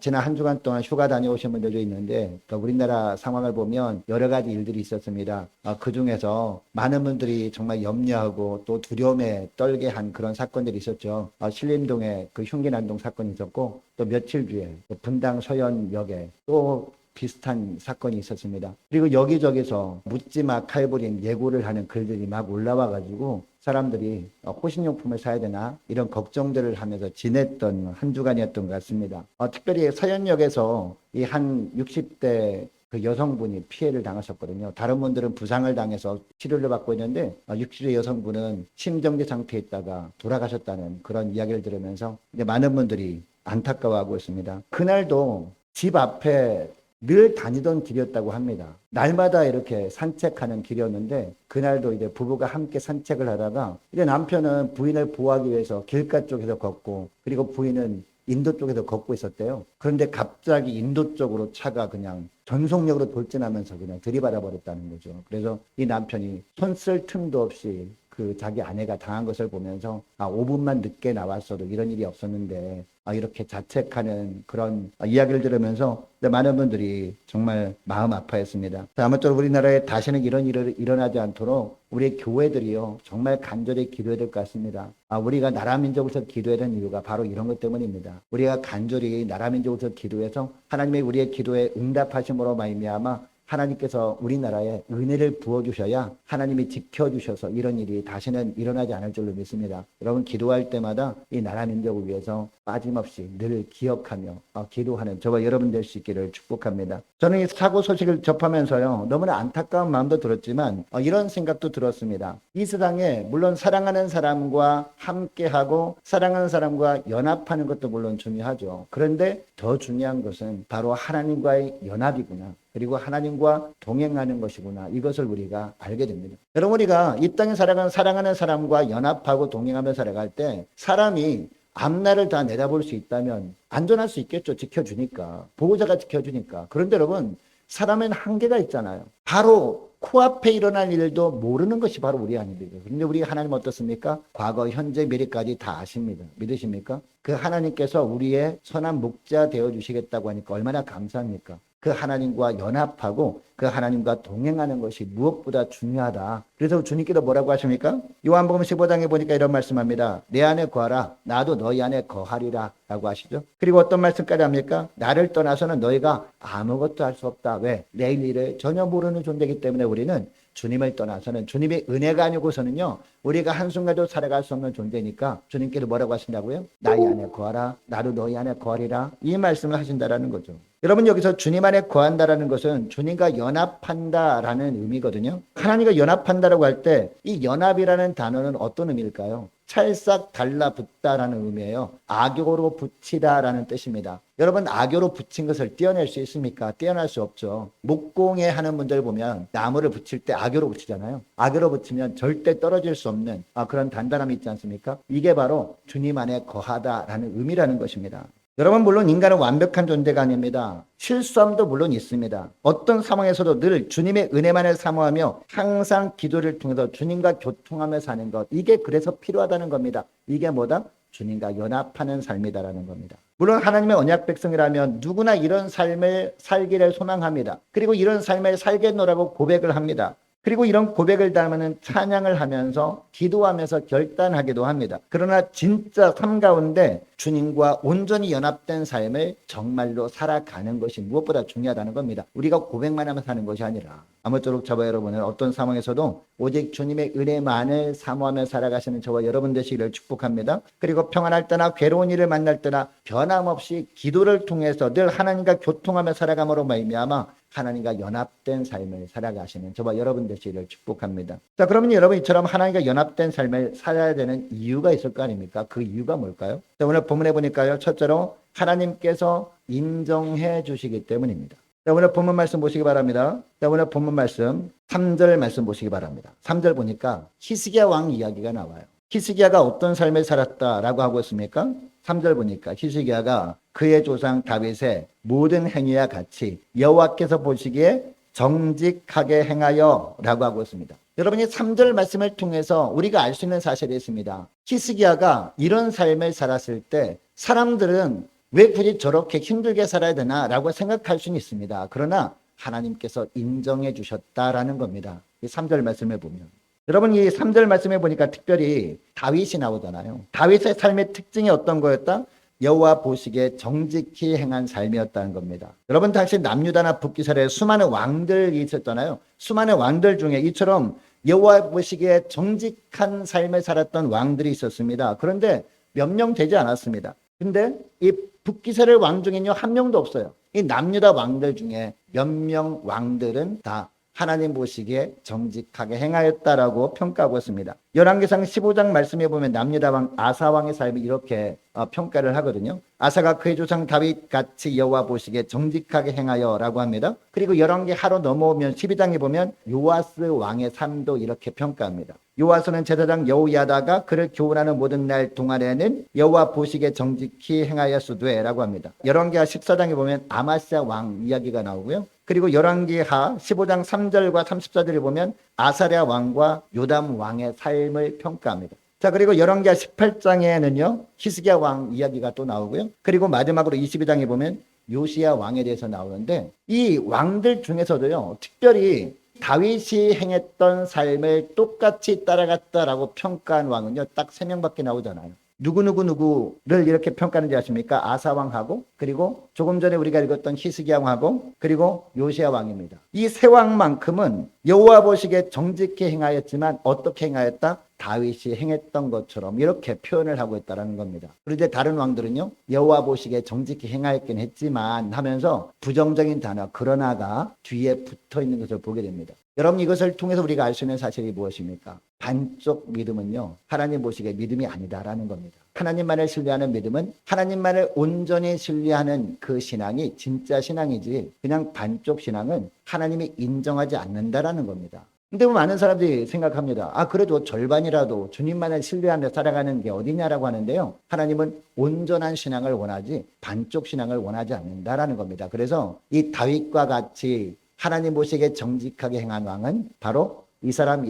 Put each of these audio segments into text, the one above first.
지난 한 주간 동안 휴가 다녀오신 분들도 있는데 우리나라 상황을 보면 여러 가지 일들이 있었습니다. 그 중에서 많은 분들이 정말 염려하고 또 두려움에 떨게 한 그런 사건들이 있었죠. 신림동에 그 흉기 난동 사건이 있었고 또 며칠 뒤에 분당 서현역에 또 비슷한 사건이 있었습니다. 그리고 여기저기서 묻지마 칼부림 예고를 하는 글들이 막 올라와가지고 사람들이 호신용품을 사야 되나 이런 걱정들을 하면서 지냈던 한 주간이었던 것 같습니다. 특별히 서현역에서 이 한 60대 그 여성분이 피해를 당하셨거든요. 다른 분들은 부상을 당해서 치료를 받고 있는데 60대 여성분은 심정지 상태에 있다가 돌아가셨다는 그런 이야기를 들으면서 이제 많은 분들이 안타까워하고 있습니다. 그날도 집 앞에 늘 다니던 길이었다고 합니다. 날마다 이렇게 산책하는 길이었는데 그날도 이제 부부가 함께 산책을 하다가 이제 남편은 부인을 보호하기 위해서 길가 쪽에서 걷고 그리고 부인은 인도 쪽에서 걷고 있었대요. 그런데 갑자기 인도 쪽으로 차가 그냥 전속력으로 돌진하면서 그냥 들이받아 버렸다는 거죠. 그래서 이 남편이 손 쓸 틈도 없이 그 자기 아내가 당한 것을 보면서 5분만 늦게 나왔어도 이런 일이 없었는데 이렇게 자책하는 그런 이야기를 들으면서 많은 분들이 정말 마음 아파했습니다. 아무쪼록 우리나라에 다시는 이런 일이 일어나지 않도록 우리 교회들이요 정말 간절히 기도해야 될 것 같습니다. 우리가 나라민족에서 기도해야 되는 이유가 바로 이런 것 때문입니다. 우리가 간절히 나라민족에서 기도해서 하나님의 우리의 기도에 응답하심으로 말미암아 하나님께서 우리나라에 은혜를 부어주셔야 하나님이 지켜주셔서 이런 일이 다시는 일어나지 않을 줄로 믿습니다. 여러분 기도할 때마다 이 나라 민족을 위해서 빠짐없이 늘 기억하며 기도하는 저와 여러분 될 수 있기를 축복합니다. 저는 이 사고 소식을 접하면서요 너무나 안타까운 마음도 들었지만 이런 생각도 들었습니다. 이 세상에 물론 사랑하는 사람과 함께하고 사랑하는 사람과 연합하는 것도 물론 중요하죠. 그런데 더 중요한 것은 바로 하나님과의 연합이구나. 그리고 하나님과 동행하는 것이구나. 이것을 우리가 알게 됩니다. 여러분 우리가 이 땅에 살아가는 사랑하는 사람과 연합하고 동행하며 살아갈 때 사람이 앞날을 다 내다볼 수 있다면 안전할 수 있겠죠. 지켜주니까. 보호자가 지켜주니까. 그런데 여러분 사람은 한계가 있잖아요. 바로 코앞에 일어날 일도 모르는 것이 바로 우리 아닙니까? 그런데 우리 하나님 어떻습니까? 과거, 현재, 미래까지 다 아십니다. 믿으십니까? 그 하나님께서 우리의 선한 목자 되어주시겠다고 하니까 얼마나 감사합니까? 그 하나님과 연합하고 그 하나님과 동행하는 것이 무엇보다 중요하다. 그래서 주님께서 뭐라고 하십니까? 요한복음 15장에 보니까 이런 말씀합니다. 내 안에 거하라. 나도 너희 안에 거하리라. 라고 하시죠. 그리고 어떤 말씀까지 합니까? 나를 떠나서는 너희가 아무것도 할 수 없다. 왜? 내일 일을 전혀 모르는 존재이기 때문에 우리는 주님을 떠나서는 주님의 은혜가 아니고서는요 우리가 한순간도 살아갈 수 없는 존재니까 주님께서 뭐라고 하신다고요? 나의 안에 거하라. 나도 너희 안에 거하리라. 이 말씀을 하신다라는 거죠. 여러분 여기서 주님 안에 거한다라는 것은 주님과 연합한다라는 의미거든요. 하나님과 연합한다라고 할 때 이 연합이라는 단어는 어떤 의미일까요? 찰싹 달라붙다라는 의미예요. 악교로 붙이다라는 뜻입니다. 여러분 악교로 붙인 것을 떼어낼 수 있습니까? 떼어낼 수 없죠. 목공에 하는 분들 보면 나무를 붙일 때 악교로 붙이잖아요. 악교로 붙이면 절대 떨어질 수 없는 그런 단단함이 있지 않습니까? 이게 바로 주님 안에 거하다라는 의미라는 것입니다. 여러분 물론 인간은 완벽한 존재가 아닙니다. 실수함도 물론 있습니다. 어떤 상황에서도 늘 주님의 은혜만을 사모하며 항상 기도를 통해서 주님과 교통하며 사는 것. 이게 그래서 필요하다는 겁니다. 이게 뭐다? 주님과 연합하는 삶이다라는 겁니다. 물론 하나님의 언약 백성이라면 누구나 이런 삶을 살기를 소망합니다. 그리고 이런 삶을 살겠노라고 고백을 합니다. 그리고 이런 고백을 담는 찬양을 하면서 기도하면서 결단하기도 합니다. 그러나 진짜 삶 가운데 주님과 온전히 연합된 삶을 정말로 살아가는 것이 무엇보다 중요하다는 겁니다. 우리가 고백만 하면 사는 것이 아니라 아무쪼록 저와 여러분은 어떤 상황에서도 오직 주님의 은혜만을 사모하며 살아가시는 저와 여러분 되시기를 축복합니다. 그리고 평안할 때나 괴로운 일을 만날 때나 변함없이 기도를 통해서 늘 하나님과 교통하며 살아감으로 말미암아 하나님과 연합된 삶을 살아가시는 저와 여러분 되시기를 축복합니다. 자, 그러면 여러분 이처럼 하나님과 연합된 삶을 살아야 되는 이유가 있을 거 아닙니까? 그 이유가 뭘까요? 자, 오늘 본문에 보니까요. 첫째로 하나님께서 인정해 주시기 때문입니다. 자, 오늘 본문 말씀 보시기 바랍니다. 자, 오늘 본문 말씀 3절 말씀 보시기 바랍니다. 3절 보니까 히스기야 왕 이야기가 나와요. 히스기야가 어떤 삶을 살았다라고 하고 있습니까? 3절 보니까 히스기야가 그의 조상 다윗의 모든 행위와 같이 여호와께서 보시기에 정직하게 행하여 라고 하고 있습니다. 여러분이 3절 말씀을 통해서 우리가 알 수 있는 사실이 있습니다. 히스기야가 이런 삶을 살았을 때 사람들은 왜 굳이 저렇게 힘들게 살아야 되나라고 생각할 수는 있습니다. 그러나 하나님께서 인정해 주셨다라는 겁니다. 이 3절 말씀을 보면. 여러분, 이 3절 말씀에 보니까 특별히 다윗이 나오잖아요. 다윗의 삶의 특징이 어떤 거였다? 여호와 보시기에 정직히 행한 삶이었다는 겁니다. 여러분, 당시 남유다나 북이스라엘에 수많은 왕들이 있었잖아요. 수많은 왕들 중에 이처럼 여호와 보시기에 정직한 삶을 살았던 왕들이 있었습니다. 그런데 몇 명 되지 않았습니다. 근데 이 북이스라엘 왕 중에는요, 한 명도 없어요. 이 남유다 왕들 중에 몇 명 왕들은 다 하나님 보시기에 정직하게 행하였다라고 평가하고 있습니다. 열왕기상 15장 말씀해 보면 남유다 왕 아사 왕의 삶이 이렇게 평가를 하거든요. 아사가 그의 조상 다윗 같이 여호와 보시기에 정직하게 행하여라고 합니다. 그리고 열왕기 하로 넘어오면 12장에 보면 요아스 왕의 삶도 이렇게 평가합니다. 요아스는 제사장 여호야다가 그를 교훈하는 모든 날 동안에는 여호와 보시기에 정직히 행하였으되라고 합니다. 열왕기하 14장에 보면 아마스야 왕 이야기가 나오고요. 그리고 열왕기하 15장 3절과 34절에 보면 아사랴 왕과 요담 왕의 삶을 평가합니다. 자, 그리고 열왕기하 18장에는요 히스기야 왕 이야기가 또 나오고요. 그리고 마지막으로 22장에 보면 요시야 왕에 대해서 나오는데, 이 왕들 중에서도요 특별히 다윗이 행했던 삶을 똑같이 따라갔다라고 평가한 왕은요 딱 3명밖에 나오잖아요. 누구를 이렇게 평가하는지 아십니까? 아사 왕하고, 그리고 조금 전에 우리가 읽었던 히스기야 왕하고, 그리고 요시야 왕입니다. 이 세 왕만큼은 여호와 보시기에 정직히 행하였지만 어떻게 행하였다? 다윗이 행했던 것처럼 이렇게 표현을 하고 있다는 겁니다. 그런데 다른 왕들은요 여호와 보시기에 정직히 행하였긴 했지만 하면서 부정적인 단어 그러나가 뒤에 붙어 있는 것을 보게 됩니다. 여러분, 이것을 통해서 우리가 알 수 있는 사실이 무엇입니까? 반쪽 믿음은요 하나님 보시기에 믿음이 아니다라는 겁니다. 하나님만을 신뢰하는 믿음은 하나님만을 온전히 신뢰하는 그 신앙이 진짜 신앙이지, 그냥 반쪽 신앙은 하나님이 인정하지 않는다라는 겁니다. 근데 많은 사람들이 생각합니다. 그래도 절반이라도 주님만을 신뢰하며 살아가는 게 어디냐라고 하는데요. 하나님은 온전한 신앙을 원하지 반쪽 신앙을 원하지 않는다라는 겁니다. 그래서 이 다윗과 같이 하나님 보시기에 정직하게 행한 왕은 바로 이 사람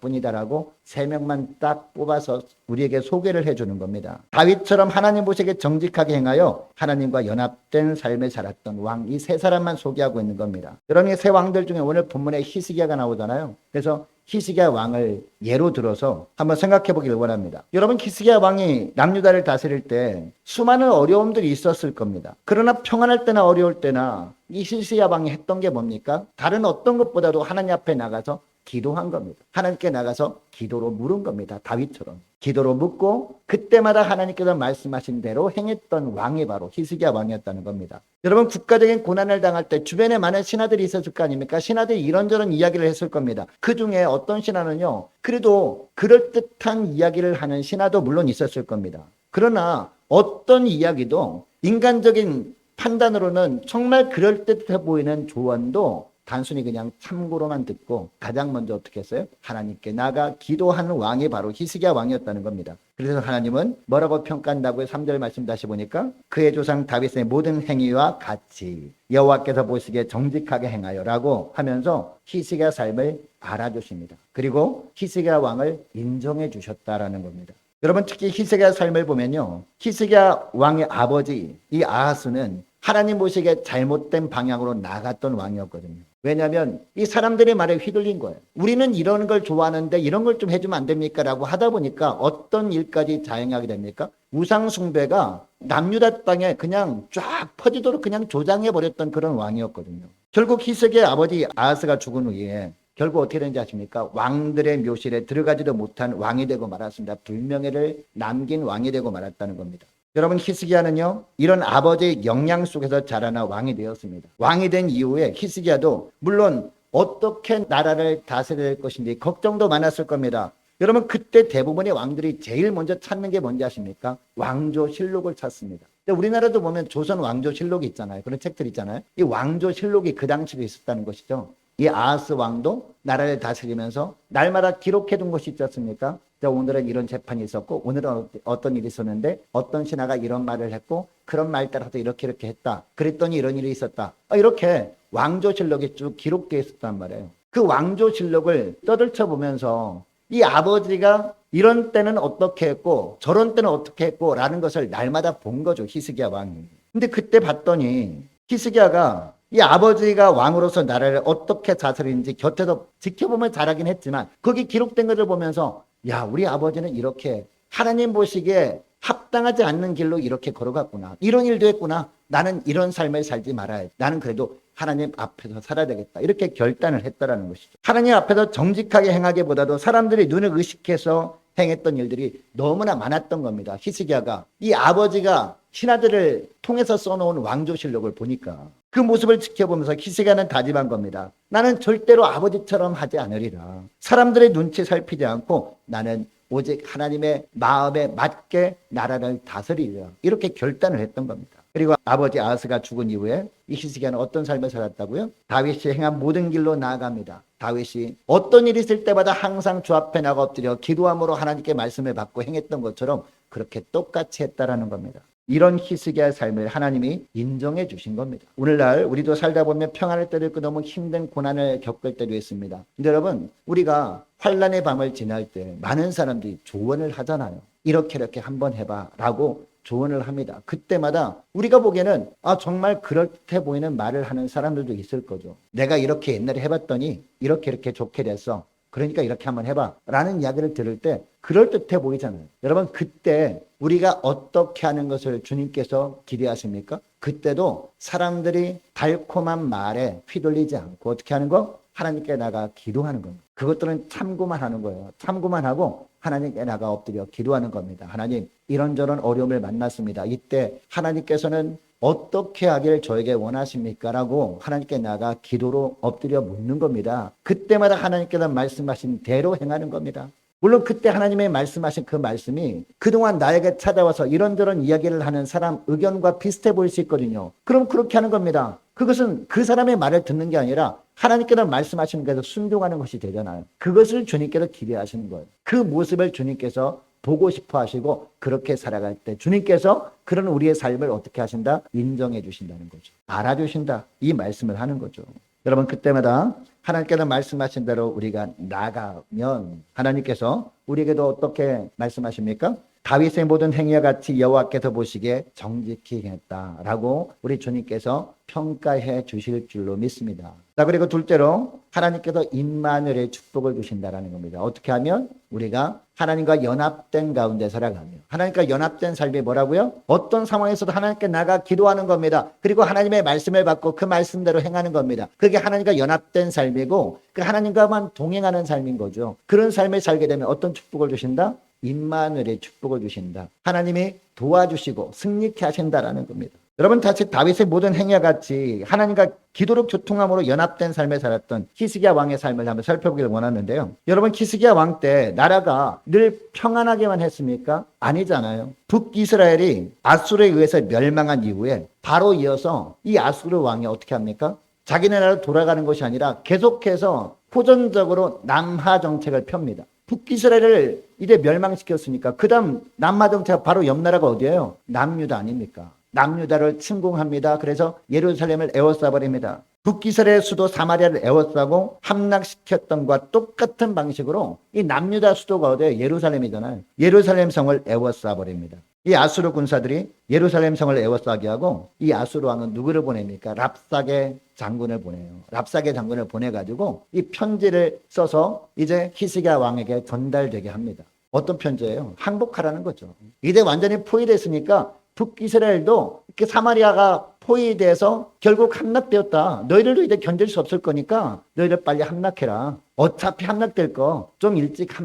뿐이다라고 3명만 딱 뽑아서 우리에게 소개를 해주는 겁니다. 다윗처럼 하나님 보시기에 정직하게 행하여 하나님과 연합된 삶을 살았던 왕, 이 3사람만 소개하고 있는 겁니다. 여러분, 이 3왕들 중에 오늘 본문에 히스기야가 나오잖아요. 그래서 히스기야 왕을 예로 들어서 한번 생각해 보기를 원합니다. 여러분, 히스기야 왕이 남유다를 다스릴 때 수많은 어려움들이 있었을 겁니다. 그러나 평안할 때나 어려울 때나 이 히스기야 왕이 했던 게 뭡니까? 다른 어떤 것보다도 하나님 앞에 나가서 기도한 겁니다. 하나님께 나가서 기도로 물은 겁니다. 다윗처럼 기도로 묻고 그때마다 하나님께서 말씀하신 대로 행했던 왕이 바로 히스기야 왕이었다는 겁니다. 여러분, 국가적인 고난을 당할 때 주변에 많은 신하들이 있었을 거 아닙니까? 신하들이 이런저런 이야기를 했을 겁니다. 그 중에 어떤 신하는요 그래도 그럴듯한 이야기를 하는 신하도 물론 있었을 겁니다. 그러나 어떤 이야기도 인간적인 판단으로는 정말 그럴듯해 보이는 조언도 단순히 그냥 참고로만 듣고 가장 먼저 어떻게 했어요? 하나님께 나가 기도하는 왕이 바로 히스기야 왕이었다는 겁니다. 그래서 하나님은 뭐라고 평가한다고요? 3절 말씀 다시 보니까 그의 조상 다윗의 모든 행위와 같이 여호와께서 보시기에 정직하게 행하여라고 하면서 히스기야 삶을 알아주십니다. 그리고 히스기야 왕을 인정해 주셨다라는 겁니다. 여러분, 특히 히스기야 삶을 보면요 히스기야 왕의 아버지 이 아하스는 하나님 보시기에 잘못된 방향으로 나갔던 왕이었거든요. 왜냐하면 이 사람들의 말에 휘둘린 거예요. 우리는 이런 걸 좋아하는데 이런 걸 좀 해주면 안 됩니까? 라고 하다 보니까 어떤 일까지 자행하게 됩니까? 우상 숭배가 남유다 땅에 그냥 쫙 퍼지도록 그냥 조장해버렸던 그런 왕이었거든요. 결국 히스기야 아버지 아하스가 죽은 후에 결국 어떻게 되는지 아십니까? 왕들의 묘실에 들어가지도 못한 왕이 되고 말았습니다. 불명예를 남긴 왕이 되고 말았다는 겁니다. 여러분, 히스기야는요 이런 아버지의 영향 속에서 자라나 왕이 되었습니다. 왕이 된 이후에 히스기야도 물론 어떻게 나라를 다스려야 될 것인지 걱정도 많았을 겁니다. 여러분, 그때 대부분의 왕들이 제일 먼저 찾는 게 뭔지 아십니까? 왕조실록을 찾습니다. 근데 우리나라도 보면 조선 왕조실록이 있잖아요. 그런 책들 있잖아요. 이 왕조실록이 그 당시도 있었다는 것이죠. 이 아하스 왕도 나라를 다스리면서 날마다 기록해둔 것이 있지 않습니까? 오늘은 이런 재판이 있었고 오늘은 어떤 일이 있었는데 어떤 신하가 이런 말을 했고 그런 말 따라서 이렇게 했다. 그랬더니 이런 일이 있었다. 이렇게 왕조실록이 쭉 기록되어 있었단 말이에요. 그 왕조실록을 떠들쳐 보면서 이 아버지가 이런 때는 어떻게 했고 저런 때는 어떻게 했고 라는 것을 날마다 본 거죠. 히스기야 왕이. 근데 그때 봤더니 히스기야가 이 아버지가 왕으로서 나라를 어떻게 다스리는지 곁에서 지켜보면 잘하긴 했지만 거기 기록된 것을 보면서 야, 우리 아버지는 이렇게 하나님 보시기에 합당하지 않는 길로 이렇게 걸어갔구나. 이런 일도 했구나. 나는 이런 삶을 살지 말아야 돼. 나는 그래도 하나님 앞에서 살아야 되겠다. 이렇게 결단을 했다라는 것이죠. 하나님 앞에서 정직하게 행하기보다도 사람들이 눈을 의식해서 행했던 일들이 너무나 많았던 겁니다. 히스기야가 이 아버지가 신하들을 통해서 써놓은 왕조실록을 보니까 그 모습을 지켜보면서 히스기야는 다짐한 겁니다. 나는 절대로 아버지처럼 하지 않으리라. 사람들의 눈치 살피지 않고 나는 오직 하나님의 마음에 맞게 나라를 다스리리라. 이렇게 결단을 했던 겁니다. 그리고 아버지 아하스가 죽은 이후에 이 히스기야는 어떤 삶을 살았다고요? 다윗이 행한 모든 길로 나아갑니다. 다윗이 어떤 일이 있을 때마다 항상 주 앞에 나가 엎드려 기도함으로 하나님께 말씀을 받고 행했던 것처럼 그렇게 똑같이 했다라는 겁니다. 이런 히스기야의 삶을 하나님이 인정해 주신 겁니다. 오늘날 우리도 살다 보면 평안을 때도 너무 힘든 고난을 겪을 때도 있습니다. 근데 여러분, 우리가 환난의 밤을 지날 때 많은 사람들이 조언을 하잖아요. 이렇게 한번 해봐 라고 조언을 합니다. 그때마다 우리가 보기에는 정말 그렇게 보이는 말을 하는 사람들도 있을 거죠. 내가 이렇게 옛날에 해봤더니 이렇게 좋게 됐어. 그러니까 이렇게 한번 해봐 라는 이야기를 들을 때 그럴듯해 보이잖아요. 여러분, 그때 우리가 어떻게 하는 것을 주님께서 기대하십니까? 그때도 사람들이 달콤한 말에 휘둘리지 않고 어떻게 하는 거? 하나님께 나가 기도하는 겁니다. 그것들은 참고만 하는 거예요. 참고만 하고 하나님께 나가 엎드려 기도하는 겁니다. 하나님, 이런저런 어려움을 만났습니다. 이때 하나님께서는 어떻게 하길 저에게 원하십니까? 라고 하나님께 나가 기도로 엎드려 묻는 겁니다. 그때마다 하나님께서 말씀하신 대로 행하는 겁니다. 물론 그때 하나님의 말씀하신 그 말씀이 그동안 나에게 찾아와서 이런저런 이야기를 하는 사람 의견과 비슷해 보일 수 있거든요. 그럼 그렇게 하는 겁니다. 그것은 그 사람의 말을 듣는 게 아니라 하나님께서 말씀하시는 것에 순종하는 것이 되잖아요. 그것을 주님께서 기대하시는 거예요. 그 모습을 주님께서 보고 싶어 하시고 그렇게 살아갈 때 주님께서 그런 우리의 삶을 어떻게 하신다? 인정해 주신다는 거죠. 알아주신다. 이 말씀을 하는 거죠. 여러분, 그때마다 하나님께서 말씀하신 대로 우리가 나가면 하나님께서 우리에게도 어떻게 말씀하십니까? 다윗의 모든 행위와 같이 여호와께서 보시기에 정직히 행했다라고 우리 주님께서 평가해 주실 줄로 믿습니다. 자, 그리고 둘째로 하나님께서 임마누엘의 축복을 주신다라는 겁니다. 어떻게 하면? 우리가 하나님과 연합된 가운데 살아가며 하나님과 연합된 삶이 뭐라고요? 어떤 상황에서도 하나님께 나가 기도하는 겁니다. 그리고 하나님의 말씀을 받고 그 말씀대로 행하는 겁니다. 그게 하나님과 연합된 삶이고 그 하나님과만 동행하는 삶인 거죠. 그런 삶을 살게 되면 어떤 축복을 주신다? 임마누엘의 축복을 주신다. 하나님이 도와주시고 승리케 하신다라는 겁니다. 여러분, 다시 다윗의 모든 행위와 같이 하나님과 기도로 교통함으로 연합된 삶을 살았던 히스기야 왕의 삶을 한번 살펴보기를 원하는데요. 여러분, 히스기야 왕 때 나라가 늘 평안하게만 했습니까? 아니잖아요. 북이스라엘이 아수르에 의해서 멸망한 이후에 바로 이어서 이 아수르 왕이 어떻게 합니까? 자기네 나라로 돌아가는 것이 아니라 계속해서 호전적으로 남하 정책을 펴니다. 북이스라엘을 이제 멸망시켰으니까 그 다음 남하 정책 바로 옆 나라가 어디예요? 남유다 아닙니까? 남유다를 침공합니다. 그래서 예루살렘을 에워싸버립니다. 북이스라엘 수도 사마리아를 에워싸고 함락시켰던 것과 똑같은 방식으로 이 남유다 수도가 어디예요? 예루살렘이잖아요. 예루살렘 성을 에워싸버립니다. 이 아수르 군사들이 예루살렘 성을 에워싸게 하고 이 아수르 왕은 누구를 보냅니까? 랍사게 장군을 보내요. 랍사게 장군을 보내가지고 이 편지를 써서 이제 히스기야 왕에게 전달되게 합니다. 어떤 편지예요? 항복하라는 거죠. 이제 완전히 포위됐으니까 북이스라엘도 이렇게 사마리아가 포위돼서 결국 함락되었다. 너희들도 이제 견딜 수 없을 거니까 너희들 빨리 함락해라. 어차피 함락될 거 좀 일찍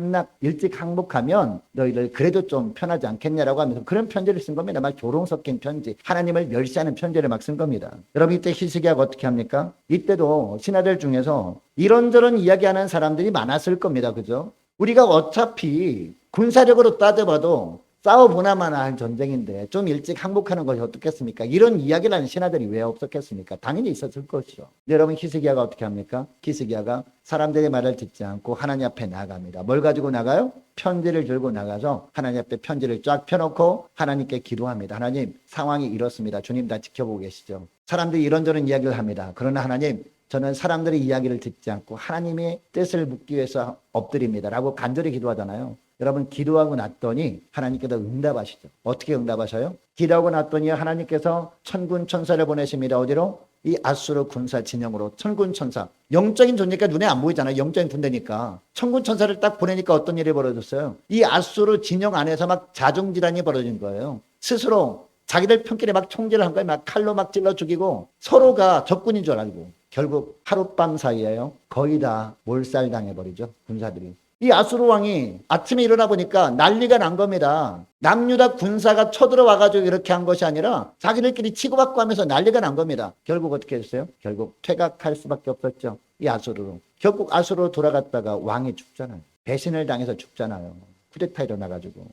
항복하면 너희들 그래도 좀 편하지 않겠냐라고 하면서 그런 편지를 쓴 겁니다. 막 조롱 섞인 편지, 하나님을 멸시하는 편지를 막 쓴 겁니다. 여러분, 이때 히스기야가 어떻게 합니까? 이때도 신하들 중에서 이런저런 이야기하는 사람들이 많았을 겁니다. 그죠? 우리가 어차피 군사력으로 따져봐도 싸워보나마나 한 전쟁인데 좀 일찍 항복하는 것이 어떻겠습니까? 이런 이야기를 하는 신하들이 왜 없었겠습니까? 당연히 있었을 것이죠. 여러분, 히스기야가 어떻게 합니까? 히스기야가 사람들의 말을 듣지 않고 하나님 앞에 나갑니다. 뭘 가지고 나가요? 편지를 들고 나가서 하나님 앞에 편지를 쫙 펴놓고 하나님께 기도합니다. 하나님, 상황이 이렇습니다. 주님 다 지켜보고 계시죠? 사람들이 이런저런 이야기를 합니다. 그러나 하나님, 저는 사람들의 이야기를 듣지 않고 하나님의 뜻을 묻기 위해서 엎드립니다 라고 간절히 기도하잖아요. 여러분, 기도하고 났더니 하나님께서 응답하시죠. 어떻게 응답하셔요? 기도하고 났더니 하나님께서 천군 천사를 보내십니다. 어디로? 이 아수르 군사 진영으로. 천군 천사. 영적인 존재가 눈에 안 보이잖아요. 영적인 군대니까. 천군 천사를 딱 보내니까 어떤 일이 벌어졌어요? 이 아수르 진영 안에서 막 자중질환이 벌어진 거예요. 스스로 자기들 편끼리 막 총질을 한 거예요. 막 칼로 막 찔러 죽이고 서로가 적군인 줄 알고 결국 하룻밤 사이에요. 거의 다 몰살당해버리죠. 군사들이. 이 아수르 왕이 아침에 일어나 보니까 난리가 난 겁니다. 남유다 군사가 쳐들어와가지고 이렇게 한 것이 아니라 자기들끼리 치고받고 하면서 난리가 난 겁니다. 결국 어떻게 했어요? 결국 퇴각할 수밖에 없었죠. 이 아수르로. 결국 아수르로 돌아갔다가 왕이 죽잖아요. 배신을 당해서 죽잖아요. 쿠데타 일어나가지고.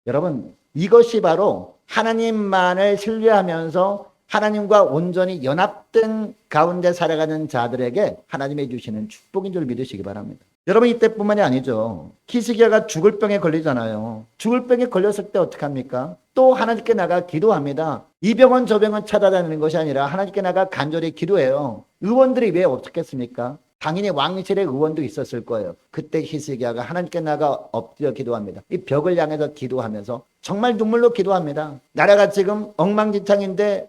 여러분, 이것이 바로 하나님만을 신뢰하면서 하나님과 온전히 연합된 가운데 살아가는 자들에게 하나님이 주시는 축복인 줄 믿으시기 바랍니다. 여러분, 이때뿐만이 아니죠. 히스기야가 죽을 병에 걸리잖아요. 죽을 병에 걸렸을 때 어떻게 합니까? 또 하나님께 나가 기도합니다. 이 병은 저 병은 찾아다니는 것이 아니라 하나님께 나가 간절히 기도해요. 의원들이 왜 없었겠습니까? 당연히 왕실의 의원도 있었을 거예요. 그때 히스기야가 하나님께 나가 엎드려 기도합니다. 이 벽을 향해서 기도하면서 정말 눈물로 기도합니다. 나라가 지금 엉망진창인데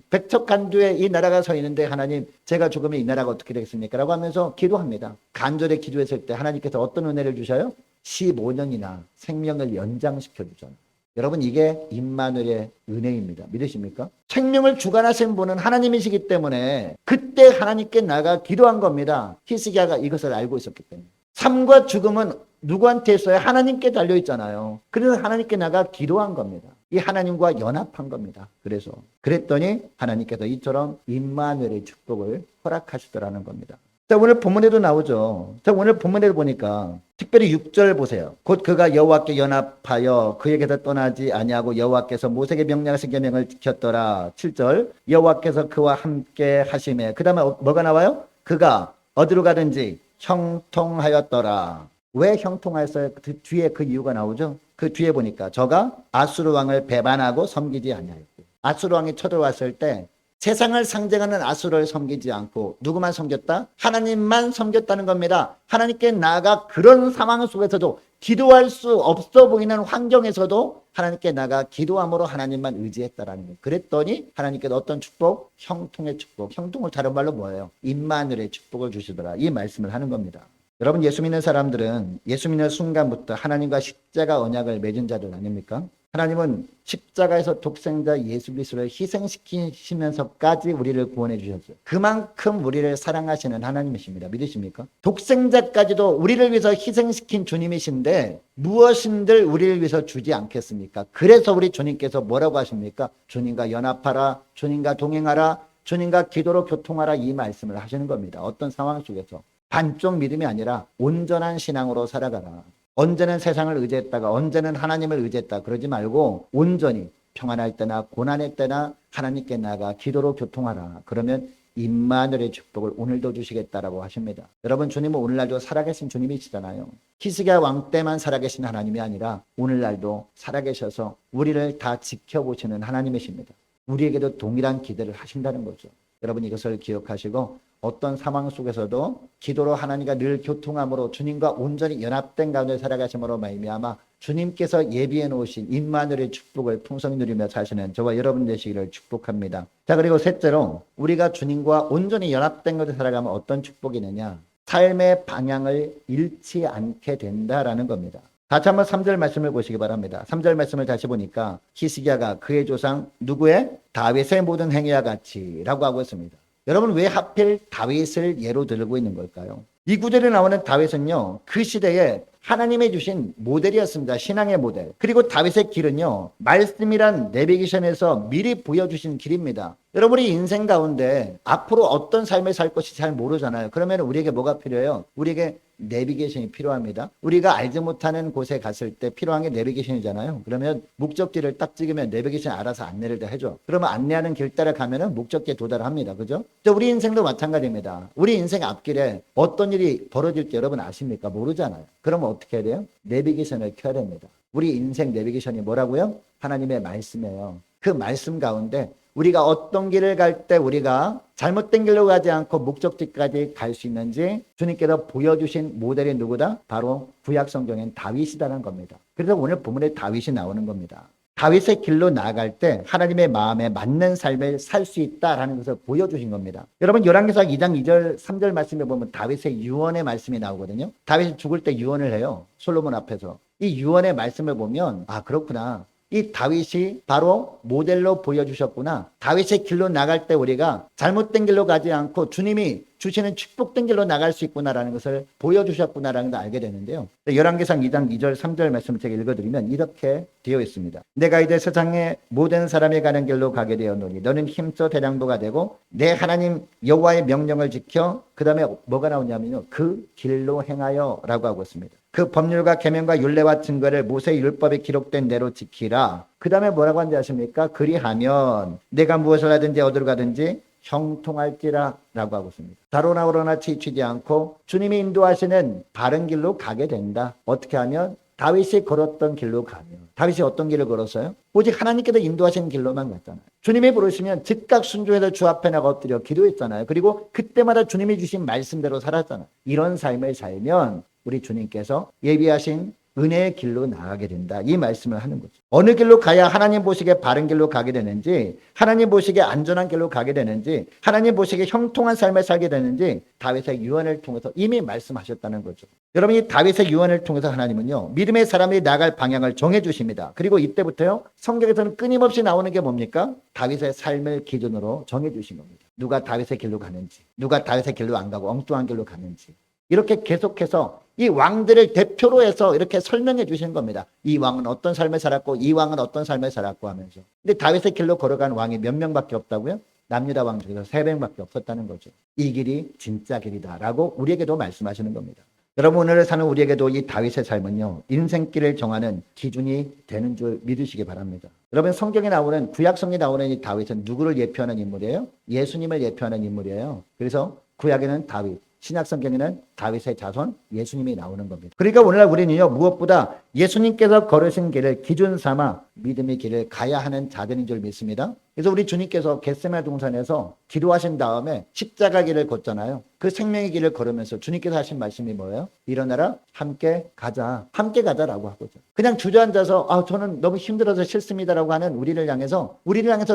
백척간두에 이 나라가 서 있는데 하나님, 제가 죽으면 이 나라가 어떻게 되겠습니까? 라고 하면서 기도합니다. 간절히 기도했을 때 하나님께서 어떤 은혜를 주셔요? 15년이나 생명을 연장시켜 주잖아요. 여러분, 이게 임마누엘의 은혜입니다. 믿으십니까? 생명을 주관하신 분은 하나님이시기 때문에 그때 하나님께 나가 기도한 겁니다. 히스기야가 이것을 알고 있었기 때문에. 삶과 죽음은 누구한테 있어요? 하나님께 달려있잖아요. 그래서 하나님께 나가 기도한 겁니다. 이 하나님과 연합한 겁니다. 그래서 그랬더니 하나님께서 이처럼 임마누엘의 축복을 허락하시더라는 겁니다. 자, 오늘 본문에도 나오죠. 자, 오늘 본문에 보니까 특별히 6절 보세요. 곧 그가 여호와께 연합하여 그에게서 떠나지 아니하고 여호와께서 모세에게 명령하신 계명을 지켰더라. 7절 여호와께서 그와 함께 하심에, 그 다음에 뭐가 나와요? 그가 어디로 가든지 형통하였더라. 왜 형통하였어요? 그 뒤에 그 이유가 나오죠. 그 뒤에 보니까 저가 아수르 왕을 배반하고 섬기지 아니하였고, 아수르 왕이 쳐들어왔을 때 세상을 상징하는 아수르를 섬기지 않고 누구만 섬겼다? 하나님만 섬겼다는 겁니다. 하나님께 나아가 그런 상황 속에서도, 기도할 수 없어 보이는 환경에서도 하나님께 나아가 기도함으로 하나님만 의지했다라는 거예요. 그랬더니 하나님께서 어떤 축복? 형통의 축복. 형통을 다른 말로 뭐예요? 임마누엘의 축복을 주시더라. 이 말씀을 하는 겁니다. 여러분, 예수 믿는 사람들은 예수 믿는 순간부터 하나님과 십자가 언약을 맺은 자들 아닙니까? 하나님은 십자가에서 독생자 예수 그리스도를 희생시키시면서까지 우리를 구원해 주셨어요. 그만큼 우리를 사랑하시는 하나님이십니다. 믿으십니까? 독생자까지도 우리를 위해서 희생시킨 주님이신데 무엇인들 우리를 위해서 주지 않겠습니까? 그래서 우리 주님께서 뭐라고 하십니까? 주님과 연합하라, 주님과 동행하라, 주님과 기도로 교통하라, 이 말씀을 하시는 겁니다. 어떤 상황 속에서. 반쪽 믿음이 아니라 온전한 신앙으로 살아가라. 언제는 세상을 의지했다가 언제는 하나님을 의지했다 그러지 말고 온전히 평안할 때나 고난의 때나 하나님께 나아가 기도로 교통하라. 그러면 임마누엘의 축복을 오늘도 주시겠다라고 하십니다. 여러분, 주님은 오늘날도 살아계신 주님이시잖아요. 히스기야 왕 때만 살아계신 하나님이 아니라 오늘날도 살아계셔서 우리를 다 지켜보시는 하나님이십니다. 우리에게도 동일한 기대를 하신다는 거죠. 여러분, 이것을 기억하시고 어떤 상황 속에서도 기도로 하나님과 늘 교통함으로 주님과 온전히 연합된 가운데 살아가심으로 말미암아 주님께서 예비해 놓으신 임마누엘의 축복을 풍성히 누리며 사시는 저와 여러분 되시기를 축복합니다. 자, 그리고 셋째로 우리가 주님과 온전히 연합된 가운데 살아가면 어떤 축복이 있느냐? 삶의 방향을 잃지 않게 된다라는 겁니다. 다시 한번 3절 말씀을 보시기 바랍니다. 3절 말씀을 다시 보니까 히스기야가 그의 조상 누구의? 다윗의 모든 행위와 같이 라고 하고 있습니다. 여러분, 왜 하필 다윗을 예로 들고 있는 걸까요? 이 구절에 나오는 다윗은요, 그 시대에 하나님이 주신 모델이었습니다. 신앙의 모델. 그리고 다윗의 길은요, 말씀이란 내비게이션에서 미리 보여주신 길입니다. 여러분이 인생 가운데 앞으로 어떤 삶을 살 것이 잘 모르잖아요. 그러면 우리에게 뭐가 필요해요? 우리에게 내비게이션이 필요합니다. 우리가 알지 못하는 곳에 갔을 때 필요한 게 내비게이션이잖아요. 그러면 목적지를 딱 찍으면 내비게이션이 알아서 안내를 다 해줘. 그러면 안내하는 길 따라 가면은 목적지에 도달합니다. 그죠? 우리 인생도 마찬가지입니다. 우리 인생 앞길에 어떤 일이 벌어질지 여러분 아십니까? 모르잖아요. 그러면 어떻게 해야 돼요? 내비게이션을 켜야 됩니다. 우리 인생 내비게이션이 뭐라고요? 하나님의 말씀이에요. 그 말씀 가운데 우리가 어떤 길을 갈 때 우리가 잘못된 길로 가지 않고 목적지까지 갈 수 있는지 주님께서 보여주신 모델이 누구다? 바로 구약 성경엔 다윗이라는 겁니다. 그래서 오늘 본문에 다윗이 나오는 겁니다. 다윗의 길로 나아갈 때 하나님의 마음에 맞는 삶을 살 수 있다라는 것을 보여주신 겁니다. 여러분 열왕기상 2장 2절 3절 말씀에 보면 다윗의 유언의 말씀이 나오거든요. 다윗이 죽을 때 유언을 해요. 솔로몬 앞에서. 이 유언의 말씀을 보면 아 그렇구나. 이 다윗이 바로 모델로 보여주셨구나. 다윗의 길로 나갈 때 우리가 잘못된 길로 가지 않고 주님이 주시는 축복된 길로 나갈 수 있구나라는 것을 보여주셨구나라는 걸 알게 되는데요. 열왕기상 2장 2절 3절 말씀을 제가 읽어드리면 이렇게 되어 있습니다. 내가 이제 세상의 모든 사람이 가는 길로 가게 되었노니 너는 힘써 대장부가 되고 내 하나님 여호와의 명령을 지켜 그 다음에 뭐가 나오냐면요. 그 길로 행하여 라고 하고 있습니다. 그 법률과 계명과 율례와 증거를 모세의 율법에 기록된 대로 지키라. 그 다음에 뭐라고 하는지 아십니까? 그리하면 내가 무엇을 하든지 어디로 가든지 형통할지라 라고 하고 있습니다. 다로나 오로나 치치지 않고 주님이 인도하시는 바른 길로 가게 된다. 어떻게 하면? 다윗이 걸었던 길로 가면. 다윗이 어떤 길을 걸었어요? 오직 하나님께서 인도하시는 길로만 갔잖아요. 주님이 부르시면 즉각 순종해서 주 앞에 나가 엎드려 기도했잖아요. 그리고 그때마다 주님이 주신 말씀대로 살았잖아요. 이런 삶을 살면 우리 주님께서 예비하신 은혜의 길로 나가게 된다. 이 말씀을 하는 거죠. 어느 길로 가야 하나님 보시기에 바른 길로 가게 되는지, 하나님 보시기에 안전한 길로 가게 되는지, 하나님 보시기에 형통한 삶을 살게 되는지 다윗의 유언을 통해서 이미 말씀하셨다는 거죠. 여러분 이 다윗의 유언을 통해서 하나님은요. 믿음의 사람들이 나갈 방향을 정해 주십니다. 그리고 이때부터요. 성경에서는 끊임없이 나오는 게 뭡니까? 다윗의 삶을 기준으로 정해 주신 겁니다. 누가 다윗의 길로 가는지, 누가 다윗의 길로 안 가고 엉뚱한 길로 가는지. 이렇게 계속해서 이 왕들을 대표로 해서 이렇게 설명해 주시는 겁니다. 이 왕은 어떤 삶을 살았고 이 왕은 어떤 삶을 살았고 하면서. 근데 다윗의 길로 걸어간 왕이 몇 명밖에 없다고요? 남유다 왕 중에서 3명밖에 없었다는 거죠. 이 길이 진짜 길이다라고 우리에게도 말씀하시는 겁니다. 여러분 오늘 사는 우리에게도 이 다윗의 삶은요. 인생길을 정하는 기준이 되는 줄 믿으시기 바랍니다. 여러분 성경에 나오는 구약성에 나오는 이 다윗은 누구를 예표하는 인물이에요? 예수님을 예표하는 인물이에요. 그래서 구약에는 다윗, 신약 성경에는 다윗의 자손 예수님이 나오는 겁니다. 그러니까 오늘날 우리는요 무엇보다 예수님께서 걸으신 길을 기준 삼아 믿음의 길을 가야 하는 자들인 줄 믿습니다. 그래서 우리 주님께서 겟세마네 동산에서 기도하신 다음에 십자가 길을 걷잖아요. 그 생명의 길을 걸으면서 주님께서 하신 말씀이 뭐예요? 일어나라 함께 가자. 함께 가자라고 하거든요. 그냥 주저앉아서 저는 너무 힘들어서 싫습니다라고 하는 우리를 향해서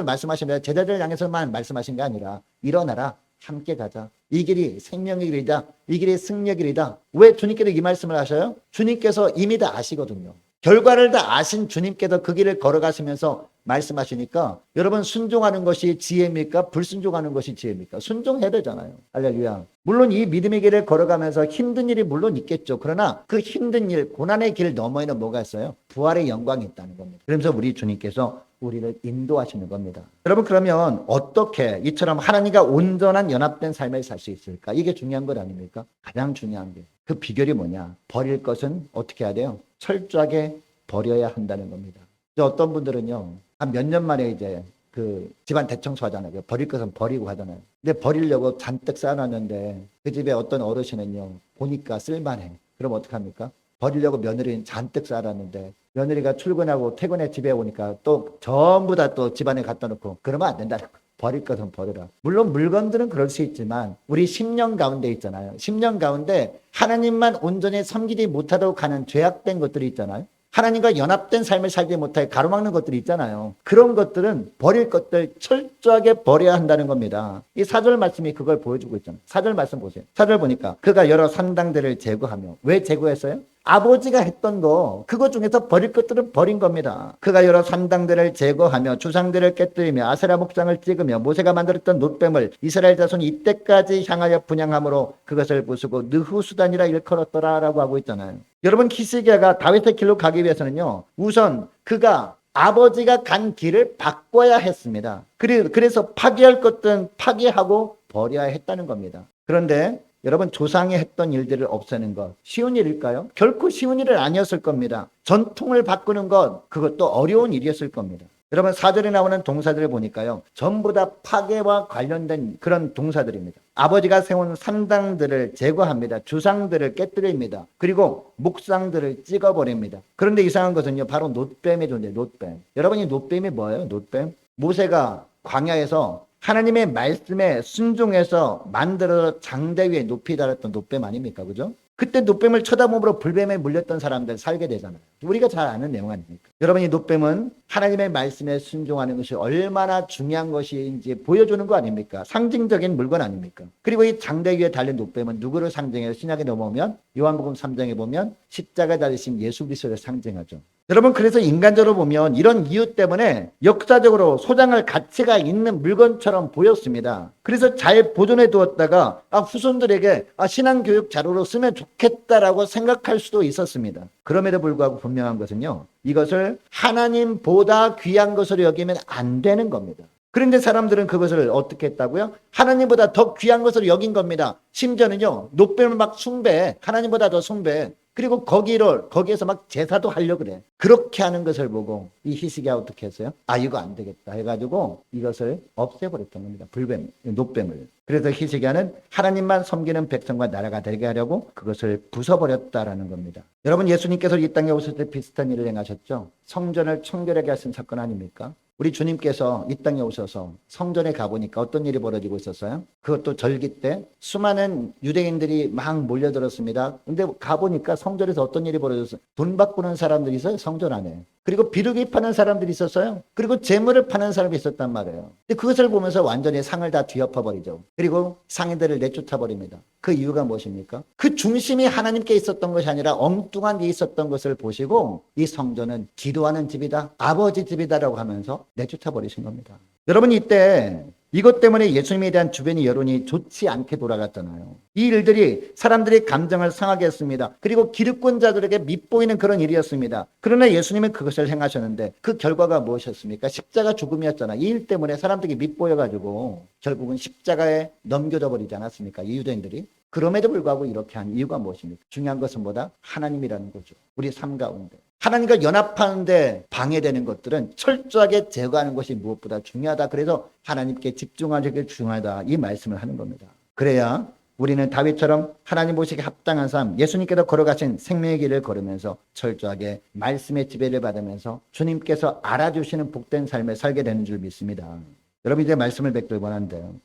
말씀하십니다. 제자들을 향해서만 말씀하신 게 아니라 일어나라. 함께 가자. 이 길이 생명의 길이다. 이 길이 승리의 길이다. 왜 주님께서 이 말씀을 하셔요? 주님께서 이미 다 아시거든요. 결과를 다 아신 주님께서 그 길을 걸어가시면서 말씀하시니까 여러분 순종하는 것이 지혜입니까? 불순종하는 것이 지혜입니까? 순종해야 되잖아요. 할렐루야. 물론 이 믿음의 길을 걸어가면서 힘든 일이 물론 있겠죠. 그러나 그 힘든 일, 고난의 길 너머에는 뭐가 있어요? 부활의 영광이 있다는 겁니다. 그러면서 우리 주님께서 우리를 인도하시는 겁니다. 여러분 그러면 어떻게 이처럼 하나님과 온전한 연합된 삶을 살 수 있을까? 이게 중요한 것 아닙니까? 가장 중요한 게 그 비결이 뭐냐? 버릴 것은 어떻게 해야 돼요? 철저하게 버려야 한다는 겁니다. 어떤 분들은요, 한 몇 년 만에 이제 그 집안 대청소 하잖아요. 버릴 것은 버리고 하잖아요. 근데 버리려고 잔뜩 쌓아놨는데 그 집에 어떤 어르신은요, 보니까 쓸만해. 그럼 어떡합니까? 버리려고 며느리는 잔뜩 쌓아놨는데 며느리가 출근하고 퇴근해 집에 오니까 또 전부 다 또 집안에 갖다 놓고 그러면 안 된다는 거예요. 버릴 것은 버려라. 물론 물건들은 그럴 수 있지만 우리 10년 가운데 있잖아요. 10년 가운데 하나님만 온전히 섬기지 못하도록 가는 죄악된 것들이 있잖아요. 하나님과 연합된 삶을 살지 못하게 가로막는 것들이 있잖아요. 그런 것들은 버릴 것들 철저하게 버려야 한다는 겁니다. 이 4절 말씀이 그걸 보여주고 있잖아요. 4절 말씀 보세요. 4절 보니까 그가 여러 산당들을 제거하며 왜 제거했어요? 아버지가 했던 거 그거 중에서 버릴 것들은 버린 겁니다. 그가 여러 산당들을 제거하며 주상들을 깨뜨리며 아세라 목상을 찍으며 모세가 만들었던 놋뱀을 이스라엘 자손이 이때까지 향하여 분향함으로 그것을 부수고 느후수단이라 일컬었더라 라고 하고 있잖아요. 여러분 히스기야가 다윗의 길로 가기 위해서는요 우선 그가 아버지가 간 길을 바꿔야 했습니다. 그래서 파괴할 것들은 파괴하고 버려야 했다는 겁니다. 그런데 여러분 조상이 했던 일들을 없애는 것 쉬운 일일까요? 결코 쉬운 일은 아니었을 겁니다. 전통을 바꾸는 것 그것도 어려운 일이었을 겁니다. 여러분 4절에 나오는 동사들을 보니까요. 전부 다 파괴와 관련된 그런 동사들입니다. 아버지가 세운 산당들을 제거합니다. 주상들을 깨뜨립니다. 그리고 목상들을 찍어버립니다. 그런데 이상한 것은요. 바로 놋뱀의 존재, 놋뱀. 여러분이 놋뱀이 뭐예요? 놋뱀? 모세가 광야에서 하나님의 말씀에 순종해서 만들어 장대 위에 높이 달았던 놋뱀 아닙니까? 그죠? 그때 놋뱀을 쳐다보므로 불뱀에 물렸던 사람들 살게 되잖아요. 우리가 잘 아는 내용 아닙니까? 여러분 이 놋뱀은 하나님의 말씀에 순종하는 것이 얼마나 중요한 것인지 보여주는 거 아닙니까? 상징적인 물건 아닙니까? 그리고 이 장대 위에 달린 놋뱀은 누구를 상징해요? 신약에 넘어오면 요한복음 3장에 보면 십자가에 달리신 예수 그리스도를 상징하죠. 여러분 그래서 인간적으로 보면 이런 이유 때문에 역사적으로 소장할 가치가 있는 물건처럼 보였습니다. 그래서 잘 보존해 두었다가 후손들에게 신앙교육 자료로 쓰면 좋겠다라고 생각할 수도 있었습니다. 그럼에도 불구하고 분명한 것은요. 이것을 하나님보다 귀한 것으로 여기면 안 되는 겁니다. 그런데 사람들은 그것을 어떻게 했다고요? 하나님보다 더 귀한 것으로 여긴 겁니다. 심지어는요. 놋뱀을 막 숭배해. 하나님보다 더 숭배해. 그리고 거기에서 막 제사도 하려고 그래. 그렇게 하는 것을 보고 이 히스기야가 어떻게 했어요? 이거 안 되겠다 해가지고 이것을 없애버렸던 겁니다. 불뱀, 놋뱀을. 그래서 히스기야는 하나님만 섬기는 백성과 나라가 되게 하려고 그것을 부숴버렸다라는 겁니다. 여러분 예수님께서 이 땅에 오실 때 비슷한 일을 행하셨죠? 성전을 청결하게 하신 사건 아닙니까? 우리 주님께서 이 땅에 오셔서 성전에 가보니까 어떤 일이 벌어지고 있었어요? 그것도 절기 때 수많은 유대인들이 막 몰려들었습니다. 근데 가보니까 성전에서 어떤 일이 벌어졌어요? 돈 바꾸는 사람들이 있어요, 성전 안에. 그리고 비둘기 파는 사람들이 있었어요. 그리고 재물을 파는 사람이 있었단 말이에요. 근데 그것을 보면서 완전히 상을 다 뒤엎어버리죠. 그리고 상인들을 내쫓아버립니다. 그 이유가 무엇입니까? 그 중심이 하나님께 있었던 것이 아니라 엉뚱한 데 있었던 것을 보시고 이 성전은 기도하는 집이다, 아버지 집이다라고 하면서 내쫓아버리신 겁니다. 여러분 이때 이것 때문에 예수님에 대한 주변의 여론이 좋지 않게 돌아갔잖아요. 이 일들이 사람들의 감정을 상하게 했습니다. 그리고 기득권자들에게 밉보이는 그런 일이었습니다. 그러나 예수님은 그것을 행하셨는데 그 결과가 무엇이었습니까? 십자가 죽음이었잖아요. 이 일 때문에 사람들이 밉보여가지고 결국은 십자가에 넘겨져 버리지 않았습니까? 이 유대인들이. 그럼에도 불구하고 이렇게 한 이유가 무엇입니까? 중요한 것은 뭐다? 하나님이라는 거죠. 우리 삶 가운데. 하나님과 연합하는데 방해되는 것들은 철저하게 제거하는 것이 무엇보다 중요하다. 그래서 하나님께 집중하는 게 중요하다. 이 말씀을 하는 겁니다. 그래야 우리는 다윗처럼 하나님 보시기에 합당한 삶, 예수님께서 걸어가신 생명의 길을 걸으면서 철저하게 말씀의 지배를 받으면서 주님께서 알아주시는 복된 삶을 살게 되는 줄 믿습니다. 여러분 이제 말씀을 뵙길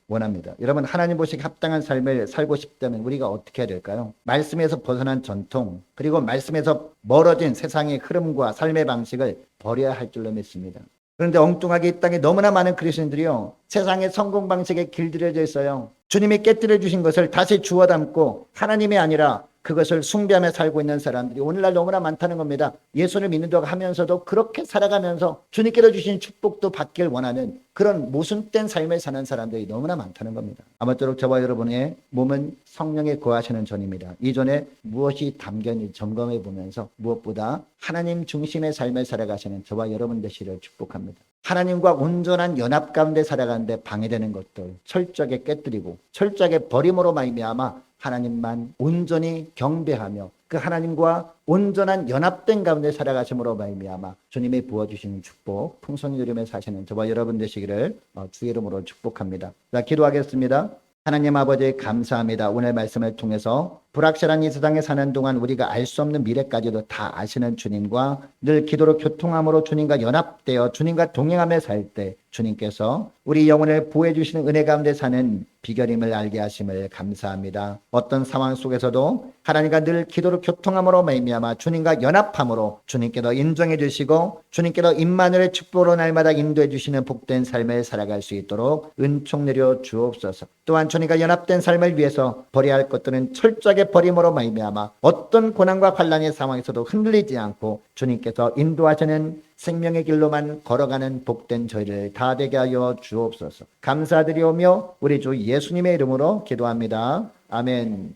원합니다. 여러분 하나님 보시기에 합당한 삶을 살고 싶다면 우리가 어떻게 해야 될까요? 말씀에서 벗어난 전통, 그리고 말씀에서 멀어진 세상의 흐름과 삶의 방식을 버려야 할 줄로 믿습니다. 그런데 엉뚱하게 이 땅에 너무나 많은 그리스도인들이요, 세상의 성공 방식에 길들여져 있어요. 주님이 깨뜨려 주신 것을 다시 주워 담고 하나님이 아니라 그것을 숭배하며 살고 있는 사람들이 오늘날 너무나 많다는 겁니다. 예수를 믿는다고 하면서도 그렇게 살아가면서 주님께서 주신 축복도 받길 원하는 그런 모순된 삶을 사는 사람들이 너무나 많다는 겁니다. 아무쪼록 저와 여러분의 몸은 성령에 거하시는 전입니다. 이전에 무엇이 담겼는지 점검해 보면서 무엇보다 하나님 중심의 삶을 살아가시는 저와 여러분 되시기를 축복합니다. 하나님과 온전한 연합 가운데 살아가는데 방해되는 것들 철저하게 깨뜨리고 철저하게 버림으로 말미암아 하나님만 온전히 경배하며 그 하나님과 온전한 연합된 가운데 살아가심으로 말미암아 주님이 부어주시는 축복 풍성히 누리며 사시는 저와 여러분 되시기를 주의 이름으로 축복합니다. 자, 기도하겠습니다. 하나님 아버지 감사합니다. 오늘 말씀을 통해서 불확실한 이 세상에 사는 동안 우리가 알 수 없는 미래까지도 다 아시는 주님과 늘 기도로 교통함으로 주님과 연합되어 주님과 동행하며 살 때 주님께서 우리 영혼을 보호해 주시는 은혜 가운데 사는 비결임을 알게 하심을 감사합니다. 어떤 상황 속에서도 하나님과 늘 기도로 교통함으로 말미암아 주님과 연합함으로 주님께서 인정해 주시고 주님께서 임마누엘의 축복으로 날마다 인도해 주시는 복된 삶을 살아갈 수 있도록 은총 내려 주옵소서. 또한 주님과 연합된 삶을 위해서 버려야 할 것들은 철저하게 버림으로 말미암아 어떤 고난과 환난의 상황에서도 흔들리지 않고 주님께서 인도하시는 생명의 길로만 걸어가는 복된 저희를 다 되게 하여 주옵소서. 감사드리오며 우리 주 예수님의 이름으로 기도합니다. 아멘.